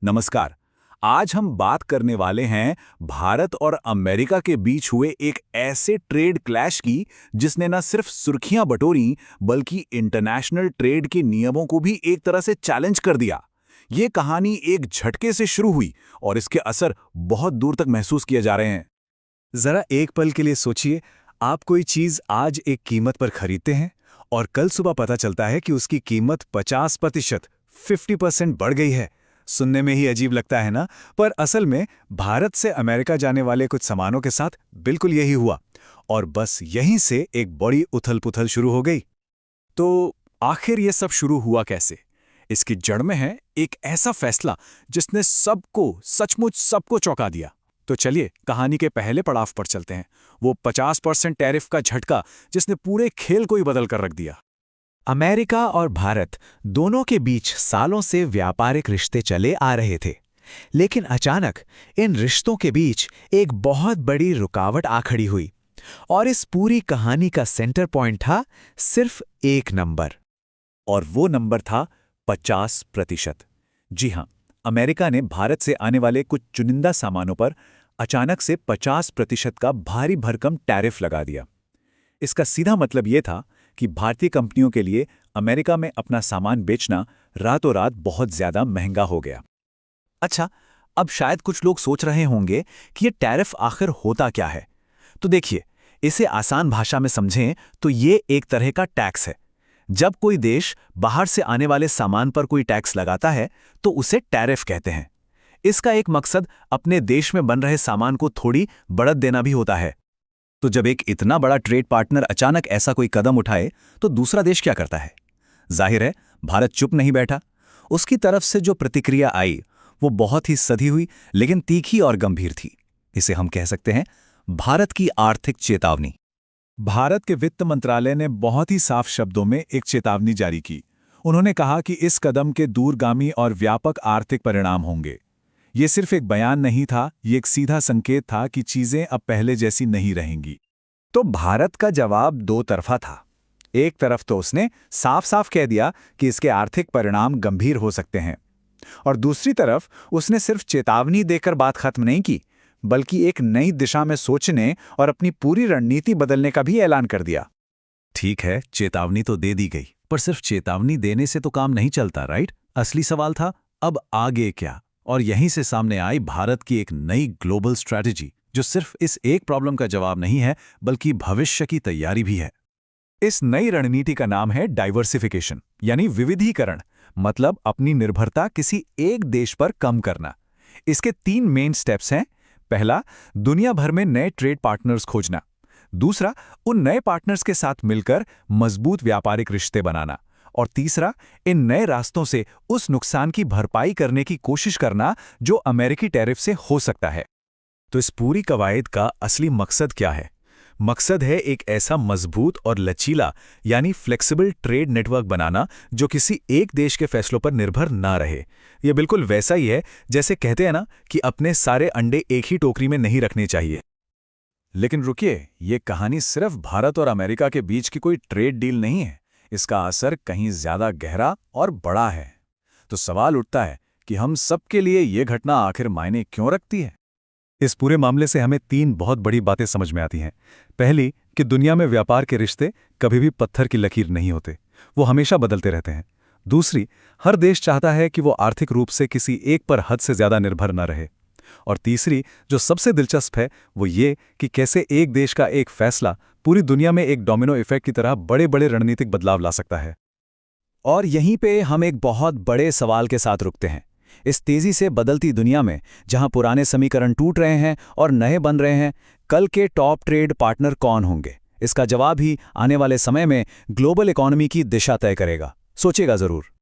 नमस्कार। आज हम बात करने वाले हैं भारत और अमेरिका के बीच हुए एक ऐसे ट्रेड क्लैश की जिसने न सिर्फ सुर्खियां बटोरी बल्कि इंटरनेशनल ट्रेड के नियमों को भी एक तरह से चैलेंज कर दिया। ये कहानी एक झटके से शुरू हुई और इसके असर बहुत दूर तक महसूस किए जा रहे हैं। जरा एक पल के लिए सोचिए, आप कोई चीज आज एक कीमत पर खरीदते हैं और कल सुबह पता चलता है कि उसकी कीमत 50% 50% बढ़ गई है। सुनने में ही अजीब लगता है ना? पर असल में भारत से अमेरिका जाने वाले कुछ सामानों के साथ बिल्कुल यही हुआ और बस यहीं से एक बड़ी उथल-पुथल शुरू हो गई। तो आखिर ये सब शुरू हुआ कैसे? इसकी जड़ में है एक ऐसा फैसला जिसने सबको, सचमुच सबको चौंका दिया। तो चलिए कहानी के पहले पड़ाव पर चलते हैं, वो 50% टैरिफ का झटका जिसने पूरे खेल को ही बदल कर रख दिया। अमेरिका और भारत दोनों के बीच सालों से व्यापारिक रिश्ते चले आ रहे थे, लेकिन अचानक इन रिश्तों के बीच एक बहुत बड़ी रुकावट आ खड़ी हुई और इस पूरी कहानी का सेंटर पॉइंट था सिर्फ एक नंबर। और वो नंबर था 50%। जी हां, अमेरिका ने भारत से आने वाले कुछ चुनिंदा सामानों पर अचानक से 50% का भारी भरकम टैरिफ लगा दिया। इसका सीधा मतलब ये था कि भारतीय कंपनियों के लिए अमेरिका में अपना सामान बेचना रातों रात बहुत ज्यादा महंगा हो गया। अच्छा, अब शायद कुछ लोग सोच रहे होंगे कि ये टैरिफ आखिर होता क्या है। तो देखिए, इसे आसान भाषा में समझें तो ये एक तरह का टैक्स है। जब कोई देश बाहर से आने वाले सामान पर कोई टैक्स लगाता है तो उसे टैरिफ कहते हैं। इसका एक मकसद अपने देश में बन रहे सामान को थोड़ी बढ़त देना भी होता है। तो जब एक इतना बड़ा ट्रेड पार्टनर अचानक ऐसा कोई कदम उठाए तो दूसरा देश क्या करता है? जाहिर है, भारत चुप नहीं बैठा। उसकी तरफ से जो प्रतिक्रिया आई वो बहुत ही सधी हुई लेकिन तीखी और गंभीर थी। इसे हम कह सकते हैं भारत की आर्थिक चेतावनी। भारत के वित्त मंत्रालय ने बहुत ही साफ शब्दों में एक चेतावनी जारी की। उन्होंने कहा कि इस कदम के दूरगामी और व्यापक आर्थिक परिणाम होंगे। ये सिर्फ एक बयान नहीं था, ये एक सीधा संकेत था कि चीजें अब पहले जैसी नहीं रहेंगी। तो भारत का जवाब दो तरफा था। एक तरफ तो उसने साफ साफ कह दिया कि इसके आर्थिक परिणाम गंभीर हो सकते हैं, और दूसरी तरफ उसने सिर्फ चेतावनी देकर बात खत्म नहीं की, बल्कि एक नई दिशा में सोचने और अपनी पूरी रणनीति बदलने का भी ऐलान कर दिया। ठीक है, चेतावनी तो दे दी गई, पर सिर्फ चेतावनी देने से तो काम नहीं चलता, राइट? असली सवाल था अब आगे क्या? और यहीं से सामने आई भारत की एक नई ग्लोबल स्ट्रैटेजी जो सिर्फ इस एक प्रॉब्लम का जवाब नहीं है बल्कि भविष्य की तैयारी भी है। इस नई रणनीति का नाम है डाइवर्सिफिकेशन, यानी विविधीकरण। मतलब अपनी निर्भरता किसी एक देश पर कम करना। इसके 3 मेन स्टेप्स हैं। पहला, दुनिया भर में नए ट्रेड पार्टनर्स खोजना। दूसरा, उन नए पार्टनर्स के साथ मिलकर मजबूत व्यापारिक रिश्ते बनाना। और तीसरा, इन नए रास्तों से उस नुकसान की भरपाई करने की कोशिश करना जो अमेरिकी टैरिफ से हो सकता है। तो इस पूरी कवायद का असली मकसद क्या है? मकसद है एक ऐसा मजबूत और लचीला यानी फ्लेक्सिबल ट्रेड नेटवर्क बनाना जो किसी एक देश के फैसलों पर निर्भर ना रहे। यह बिल्कुल वैसा ही है जैसे कहते हैं ना कि अपने सारे अंडे एक ही टोकरी में नहीं रखने चाहिए। लेकिन रुकिए, ये कहानी सिर्फ भारत और अमेरिका के बीच की कोई ट्रेड डील नहीं है। इसका असर कहीं ज्यादा गहरा और बड़ा है। तो सवाल उठता है कि हम सबके लिए ये घटना आखिर मायने क्यों रखती है? इस पूरे मामले से हमें 3 बहुत बड़ी बातें समझ में आती हैं। पहली, कि दुनिया में व्यापार के रिश्ते कभी भी पत्थर की लकीर नहीं होते, वो हमेशा बदलते रहते हैं। दूसरी, हर देश चाहता है कि वो आर्थिक रूप से किसी एक पर हद से ज्यादा निर्भर न रहे। और तीसरी, जो सबसे दिलचस्प है, वो ये कि कैसे एक देश का एक फैसला पूरी दुनिया में एक डोमिनो इफेक्ट की तरह बड़े बड़े रणनीतिक बदलाव ला सकता है। और यहीं पे हम एक बहुत बड़े सवाल के साथ रुकते हैं। इस तेजी से बदलती दुनिया में जहां पुराने समीकरण टूट रहे हैं और नए बन रहे हैं, कल के टॉप ट्रेड पार्टनर कौन होंगे? इसका जवाब ही आने वाले समय में ग्लोबल इकोनॉमी की दिशा तय करेगा। सोचिएगा जरूर।